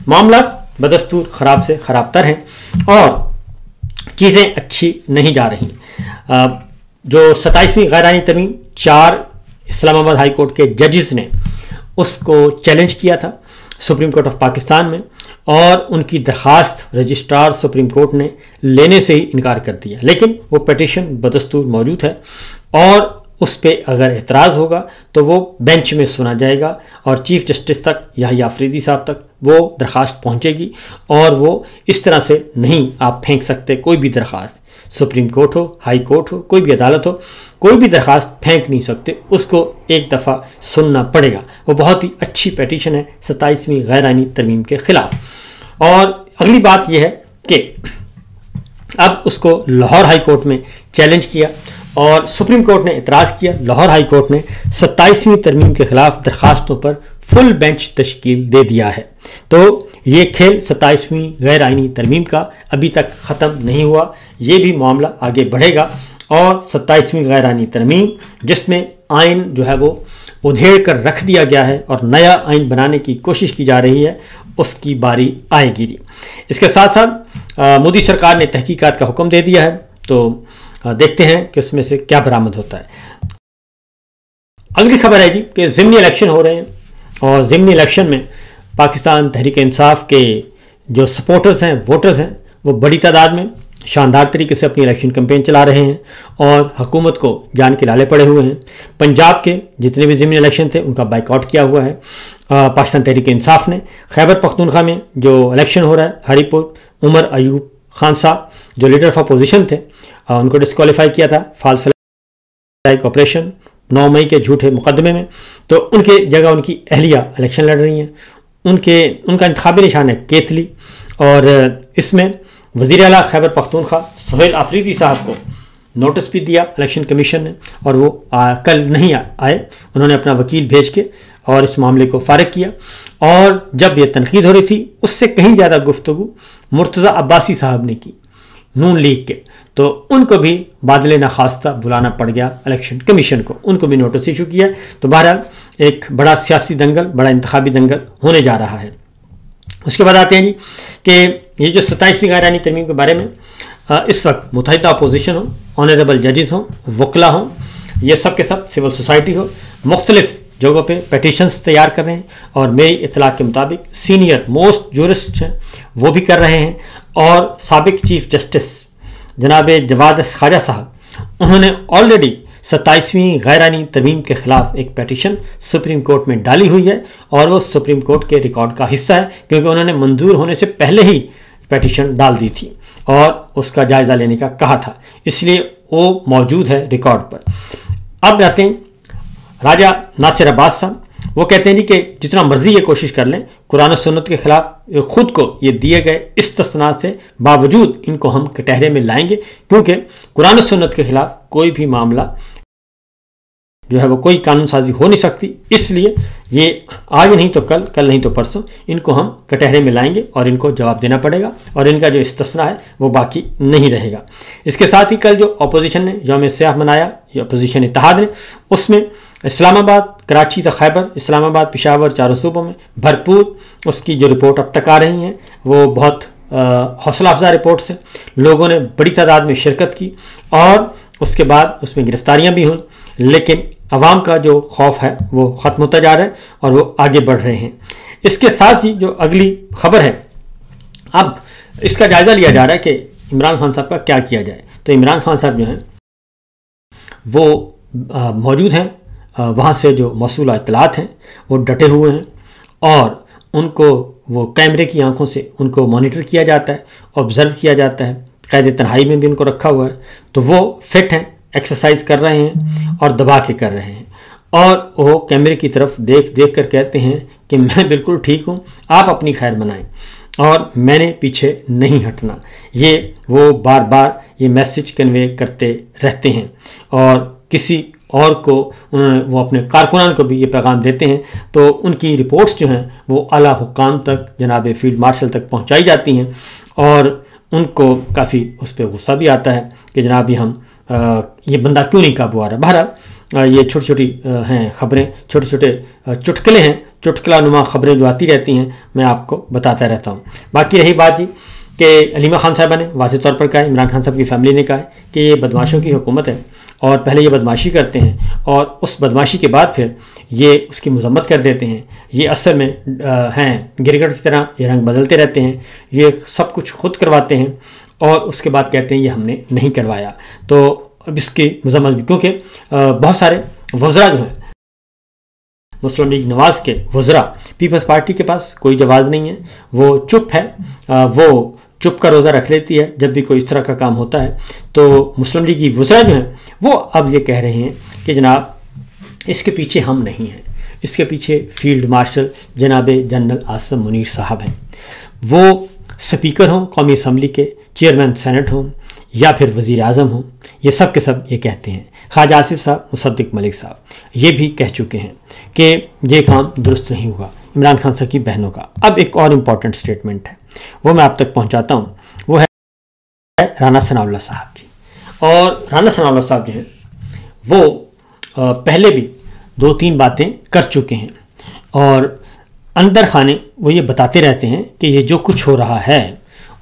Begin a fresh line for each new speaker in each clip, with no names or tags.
मामला बदस्तूर ख़राब से ख़राब तर हैं और चीज़ें अच्छी नहीं जा रही। जो 27वीं गैरानी तरमीम 4 इस्लामाबाद हाई कोर्ट के जजेस ने उसको चैलेंज किया था सुप्रीम कोर्ट ऑफ पाकिस्तान में, और उनकी दरख्वास्त रजिस्ट्रार सुप्रीम कोर्ट ने लेने से ही इनकार कर दिया। लेकिन वो पिटीशन बदस्तूर मौजूद है और उस पर अगर एतराज़ होगा तो वो बेंच में सुना जाएगा और चीफ जस्टिस तक याहिया अफरीदी साहब तक वो दरख्वास्त पहुंचेगी। और वो इस तरह से नहीं आप फेंक सकते कोई भी दरख्वास्त, सुप्रीम कोर्ट हो, हाई कोर्ट हो, कोई भी अदालत हो, कोई भी दरख्वास्त फेंक नहीं सकते, उसको एक दफ़ा सुनना पड़ेगा। वो बहुत ही अच्छी पिटीशन है 27वीं गैरानी तरमीम के ख़िलाफ़। और अगली बात यह है कि अब उसको लाहौर हाई कोर्ट में चैलेंज किया और सुप्रीम कोर्ट ने इतराज़ किया। लाहौर हाई कोर्ट ने 27वीं तरमीम के ख़िलाफ़ दरख्वास्तों पर फुल बेंच तश्कील दे दिया है। तो ये खेल 27वीं गैर आइनी तरमीम का अभी तक ख़त्म नहीं हुआ, ये भी मामला आगे बढ़ेगा और 27वीं गैर आइनी तरमीम जिसमें आइन जो है वो उधेड़ कर रख दिया गया है और नया आइन बनाने की कोशिश की जा रही है, उसकी बारी आएगी। इसके साथ साथ मोदी सरकार ने तहकीकात का हुक्म दे दिया है, तो देखते हैं कि उसमें से क्या बरामद होता है। अगली खबर है जी कि ज़िमनी इलेक्शन हो रहे हैं और ज़िमनी इलेक्शन में पाकिस्तान तहरीक इंसाफ के जो सपोर्टर्स हैं, वोटर्स हैं, वो बड़ी तादाद में शानदार तरीके से अपनी इलेक्शन कैंपेन चला रहे हैं और हुकूमत को जान के लाले पड़े हुए हैं। पंजाब के जितने भी ज़िमनी इलेक्शन थे उनका बाइकआउट किया हुआ है पाकिस्तान तहरीक इंसाफ ने। खैबर पख्तूनख्वा में जो इलेक्शन हो रहा है, हरीपुर उमर अयूब खान साहब जो लीडर ऑफ अपोजिशन थे उनको डिस्क्वालीफाई किया था फॉल्स फ्लैग ऑपरेशन 9 मई के झूठे मुकदमे में, तो उनके जगह उनकी अहलिया इलेक्शन लड़ रही हैं। उनका इंतखाबी निशान है केतली और इसमें वज़ीर आला खैबर पख्तूनख्वा सुहेल आफरीदी साहब को नोटिस भी दिया इलेक्शन कमीशन ने और वो कल नहीं आए। उन्होंने अपना वकील भेज के और इस मामले को फारिग किया और जब ये तनकीद हो रही थी उससे कहीं ज़्यादा गुफ्तगू मुर्तज़ा अब्बासी साहब ने की नून लीग के, तो उनको भी बादले नाखास्ता बुलाना पड़ गया इलेक्शन कमीशन को, उनको भी नोटिस इशू किया। तो बहरहाल एक बड़ा सियासी दंगल, बड़ा इंतखाबी दंगल होने जा रहा है। उसके बाद आते हैं जी कि ये जो 27वीं गैरानी तरमीम के बारे में इस वक्त मुत्तहिदा अपोजिशन हो, ऑनरेबल जजेस हों, वकला हों, ये सब के सब सिविल सोसाइटी हो, मुख्तलिफ जगहों पे पिटीशंस तैयार कर रहे हैं और मेरी इतलाक़ के मुताबिक सीनियर मोस्ट जूरिस्ट हैं वो भी कर रहे हैं। और साबिक चीफ जस्टिस जनाब जवाद ख्वाजा साहब उन्होंने ऑलरेडी 27वीं गैरानी तरमीम के ख़िलाफ़ एक पिटीशन सुप्रीम कोर्ट में डाली हुई है और वो सुप्रीम कोर्ट के रिकॉर्ड का हिस्सा है क्योंकि उन्होंने मंजूर होने से पहले ही पिटीशन डाल दी थी और उसका जायज़ा लेने का कहा था, इसलिए वो मौजूद है रिकॉर्ड पर। अब आते हैं राजा नासिर अब्बास साहब, वो कहते हैं जी कि जितना मर्जी ये कोशिश कर लें कुरान और सुन्नत के ख़िलाफ़ खुद को ये दिए गए इस्तिस्ना से बावजूद इनको हम कटहरे में लाएंगे क्योंकि कुरान और सुन्नत के ख़िलाफ़ कोई भी मामला जो है वो कोई कानून साजी हो नहीं सकती, इसलिए ये आज नहीं तो कल, कल नहीं तो परसों इनको हम कटहरे में लाएंगे और इनको जवाब देना पड़ेगा और इनका जो इस्तिस्ना है वो बाकी नहीं रहेगा। इसके साथ ही कल जो अपोजिशन ने यौम सियाह मनाया, ये अपोजिशन इत्तेहाद ने, उसमें इस्लामाबाद, कराची तक खैबर, इस्लामाबाद, पेशावर, चारों सूबों में भरपूर उसकी जो रिपोर्ट अब तक आ रही हैं वो बहुत हौसला अफजा रिपोर्ट्स हैं। लोगों ने बड़ी तादाद में शिरकत की और उसके बाद उसमें गिरफ्तारियां भी हुई, लेकिन अवाम का जो खौफ है वो ख़त्म होता जा रहा है और वो आगे बढ़ रहे हैं। इसके साथ ही जो अगली खबर है, अब इसका जायज़ा लिया जा रहा है कि इमरान खान साहब का क्या किया जाए। तो इमरान खान साहब जो हैं वो मौजूद हैं, वहाँ से जो मौसूला इत्तलात हैं वो डटे हुए हैं और उनको वो कैमरे की आंखों से उनको मॉनिटर किया जाता है, ऑब्ज़र्व किया जाता है, क़ैद तन्हाई में भी उनको रखा हुआ है। तो वो फिट हैं, एक्सरसाइज कर रहे हैं और दबा के कर रहे हैं और वो कैमरे की तरफ देख देख कर कहते हैं कि मैं बिल्कुल ठीक हूँ, आप अपनी खैर बनाएं और मैंने पीछे नहीं हटना। ये वो बार बार ये मैसेज कन्वे करते रहते हैं और किसी और को वो अपने कारकुनान को भी ये पैगाम देते हैं। तो उनकी रिपोर्ट्स जो हैं वो आला हुक्काम तक, जनाब फील्ड मार्शल तक पहुँचाई जाती हैं और उनको काफ़ी उस पर गुस्सा भी आता है कि जनाब ये बंदा क्यों नहीं काबू आ रहा। बहरहाल ये छोटी छोटी हैं खबरें, छोटे छोटे चुटकुले हैं चुटकुला नुमा खबरें जो आती रहती हैं मैं आपको बताता रहता हूँ। बाकी रही बात जी कि अलीमा खान साहबा ने वाज़ेह तौर पर कहा है, इमरान खान साहब की फैमिली ने कहा है कि ये बदमाशों की हुकूमत है और पहले ये बदमाशी करते हैं और उस बदमाशी के बाद फिर ये उसकी मजम्मत कर देते हैं। ये असल में हैं गिरगिट की तरह, ये रंग बदलते रहते हैं, ये सब कुछ खुद करवाते हैं और उसके बाद कहते हैं ये हमने नहीं करवाया। तो अब इसकी मजम्मत भी, क्योंकि बहुत सारे वज़रा जो हैं मुस्लिम लीग नवाज़ के वज़रा, पीपल्स पार्टी के पास कोई जवाब नहीं है, वो चुप है, वो चुप का रोज़ा रख लेती है जब भी कोई इस तरह का काम होता है। तो मुस्लिम लीग की वज़रा जो हैं वो अब ये कह रहे हैं कि जनाब इसके पीछे हम नहीं हैं, इसके पीछे फील्ड मार्शल जनाब जनरल आसिम मुनीर साहब हैं। वो स्पीकर हों कौमी असम्बली के, चेयरमैन सेनेट हों या फिर वज़ीर आज़म हों, ये सब के सब ये कहते हैं। ख्वाजा आसिफ साहब, मुसद्दिक मलिक साहब ये भी कह चुके हैं कि ये काम दुरुस्त नहीं हुआ इमरान खान साहब की बहनों का। अब एक और इम्पॉर्टेंट स्टेटमेंट है वो मैं आप तक पहुंचाता हूं, वो है राना सनाउल्लाह साहब की। और राना सनाउल्लाह साहब जो हैं वो पहले भी 2-3 बातें कर चुके हैं और अंदर खाने वो ये बताते रहते हैं कि ये जो कुछ हो रहा है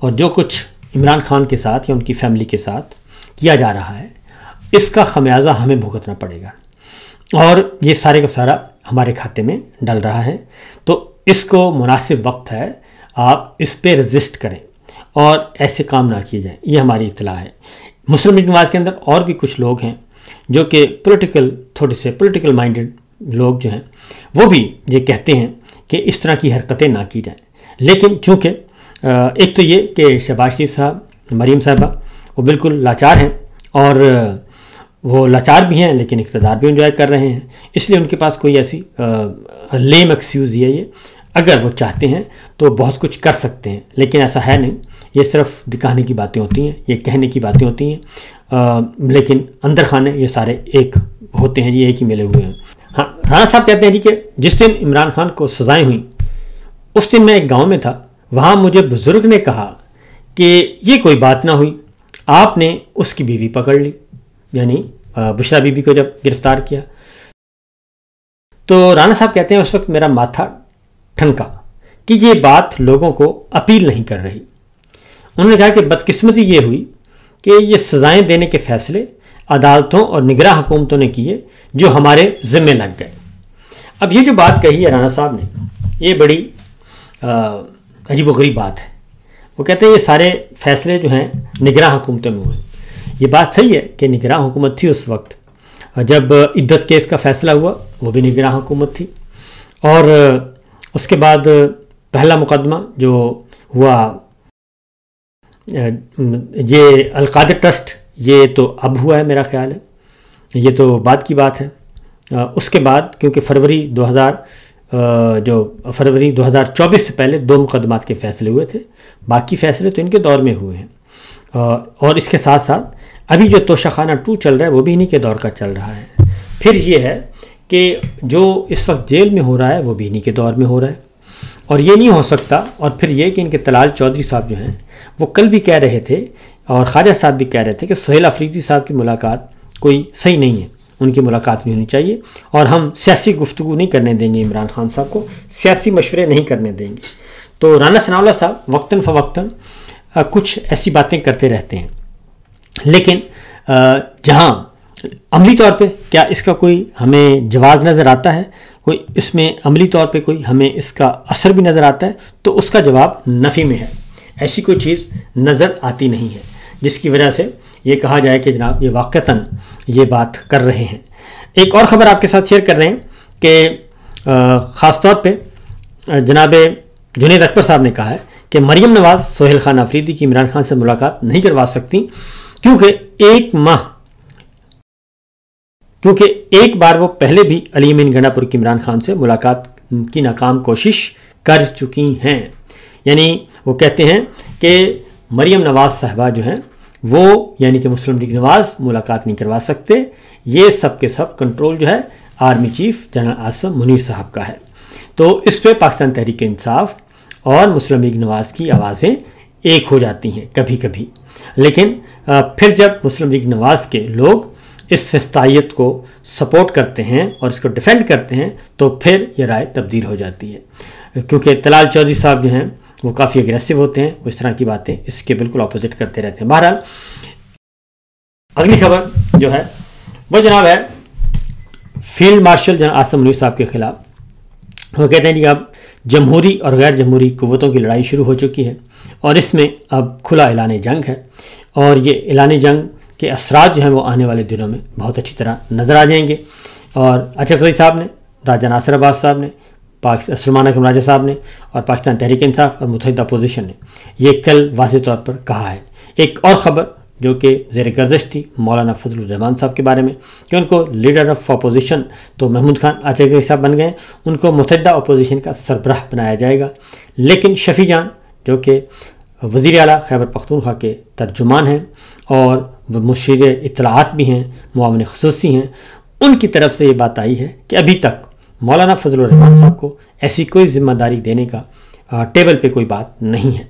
और जो कुछ इमरान खान के साथ या उनकी फैमिली के साथ किया जा रहा है इसका खमियाजा हमें भुगतना पड़ेगा और ये सारे का सारा हमारे खाते में डल रहा है। तो इसको मुनासिब वक्त है आप इस पे रजिस्ट करें और ऐसे काम ना किए जाएं, ये हमारी इत्तला है। मुस्लिम लीग नवाज़ के अंदर और भी कुछ लोग हैं जो कि थोड़े से पॉलिटिकल माइंडेड लोग जो हैं वो भी ये कहते हैं कि इस तरह की हरकतें ना की जाएं। लेकिन चूँकि एक तो ये कि शहबाज शरीफ साहब, मरीम साहबा वो बिल्कुल लाचार हैं और वो लाचार भी हैं लेकिन इक़्तिदार भी एंजॉय कर रहे हैं, इसलिए उनके पास कोई ऐसी लेम एक्सक्यूज़ है ये। अगर वो चाहते हैं तो बहुत कुछ कर सकते हैं लेकिन ऐसा है नहीं, ये सिर्फ दिखाने की बातें होती हैं, ये कहने की बातें होती हैं, लेकिन अंदर खाने ये सारे एक होते हैं, ये एक ही मिले हुए हैं। हाँ, राणा साहब कहते हैं जी कि जिस दिन इमरान खान को सज़ाएँ हुई उस दिन मैं एक गाँव में था, वहाँ मुझे बुज़ुर्ग ने कहा कि ये कोई बात ना हुई, आपने उसकी बीवी पकड़ ली, यानी बुशरा बीबी को जब गिरफ्तार किया। तो राणा साहब कहते हैं उस वक्त मेरा माथा ठनका कि ये बात लोगों को अपील नहीं कर रही। उन्होंने कहा कि बदकिस्मती ये हुई कि ये सज़ाएं देने के फैसले अदालतों और निगरान हुकूमतों ने किए जो हमारे ज़िम्मे लग गए। अब ये जो बात कही है राणा साहब ने, ये बड़ी अजीबोगरीब बात है। वो कहते हैं ये सारे फैसले जो हैं निगरान हुकूमतों में हुए। ये बात सही है कि निगरान हुकूमत थी उस वक्त, जब इद्दत केस का फ़ैसला हुआ वो भी निगरान हुकूमत थी, और उसके बाद पहला मुकदमा जो हुआ ये अलकादिर ट्रस्ट, ये तो अब हुआ है मेरा ख्याल है, ये तो बाद की बात है। उसके बाद क्योंकि फरवरी 2024 से पहले 2 मुकदमात के फ़ैसले हुए थे, बाकी फ़ैसले तो इनके दौर में हुए हैं। और इसके साथ साथ अभी जो तोशाखाना 2 चल रहा है वो भी इन्हीं के दौर का चल रहा है। फिर ये है कि जो इस वक्त जेल में हो रहा है वो भी इन्हीं के दौर में हो रहा है, और ये नहीं हो सकता। और फिर ये कि इनके तलाल चौधरी साहब जो हैं वो कल भी कह रहे थे और ख्वाजा साहब भी कह रहे थे कि सुहेल अफरीदी साहब की मुलाकात कोई सही नहीं है, उनकी मुलाकात नहीं होनी चाहिए, और हम सियासी गुफ्तगू नहीं करने देंगे, इमरान खान साहब को सियासी मशवरे नहीं करने देंगे। तो राना सनाउल्लाह साहब वक्तन फ़वक्तन कुछ ऐसी बातें करते रहते हैं, लेकिन जहाँ अमली तौर पे क्या इसका कोई हमें जवाब नज़र आता है, कोई इसमें अमली तौर पे कोई हमें इसका असर भी नज़र आता है, तो उसका जवाब नफ़ी में है। ऐसी कोई चीज़ नज़र आती नहीं है जिसकी वजह से ये कहा जाए कि जनाब ये वाक़तन ये बात कर रहे हैं। एक और ख़बर आपके साथ शेयर कर रहे हैं कि ख़ास तौर पे जनाब जुनैद अकबर साहब ने कहा है कि मरियम नवाज़ सोहेल खान अफरीदी की इमरान खान से मुलाकात नहीं करवा सकती, क्योंकि एक बार वो पहले भी अली अमीन गंडापुर की इमरान खान से मुलाकात की नाकाम कोशिश कर चुकी हैं। यानी वो कहते हैं कि मरियम नवाज़ साहबा जो हैं वो यानी कि मुस्लिम लीग नवाज़ मुलाकात नहीं करवा सकते। ये सब के सब कंट्रोल जो है army chief general Asim Munir साहब का है। तो इस पर पाकिस्तान तहरीक इंसाफ और मुस्लिम लीग नवाज़ की आवाज़ें एक हो जाती हैं कभी कभी, लेकिन फिर जब मुस्लिम लीग नवाज़ के लोग इस फस्तायत को सपोर्ट करते हैं और इसको डिफेंड करते हैं तो फिर ये राय तब्दील हो जाती है। क्योंकि तलाल चौधरी साहब जो हैं वो काफ़ी एग्रेसिव होते हैं, वो इस तरह की बातें इसके बिल्कुल अपोजिट करते रहते हैं। बहरहाल अगली खबर जो है वो जनाब है field marshal general Asim Munir साहब के खिलाफ। वो कहते हैं कि अब जमहूरी और गैर जमहूरी कुव्वतों की लड़ाई शुरू हो चुकी है और इसमें अब खुला ऐलान जंग है और ये ऐलान जंग के असरात जो हैं वो आने वाले दिनों में बहुत अच्छी तरह नज़र आ जाएंगे। और अचक ज़ई साहब ने, राजा नासिर अब्बास साहब ने, सलमान अकरम राजा साहब ने और पाकिस्तान तहरीक इंसाफ और मुत्तहिदा अपोजिशन ने ये कल वाज़ेह तौर पर कहा है। एक और ख़बर जो कि ज़ेर गर्दिश थी मौलाना फजलुर रहमान साहब के बारे में कि उनको लीडर ऑफ अपोजिशन तो महमूद खान अचक ज़ई साहब बन गए, उनको मुत्तहिदा अपोजिशन का सरबराह बनाया जाएगा। लेकिन शफी जान जो कि वज़ीर आला खैबर पख्तूनख्वा के तर्जुमान हैं और वह मुशीर इत्तलाआत भी हैं, मुआविन ख़ुसूसी हैं, उनकी तरफ से ये बात आई है कि अभी तक मौलाना फजलुर रहमान साहब को ऐसी कोई जिम्मेदारी देने का टेबल पे कोई बात नहीं है।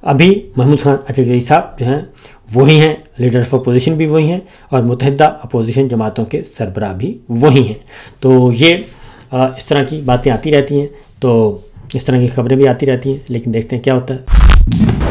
अभी महमूद खान अचक ज़ई साहब जो हैं वही हैं, लीडर ऑफ अपोजिशन भी वही हैं और मुत्तहिदा अपोजिशन जमातों के सरबराह भी वही हैं। तो ये इस तरह की बातें आती रहती हैं, तो इस तरह की खबरें भी आती रहती हैं, लेकिन देखते हैं क्या होता है।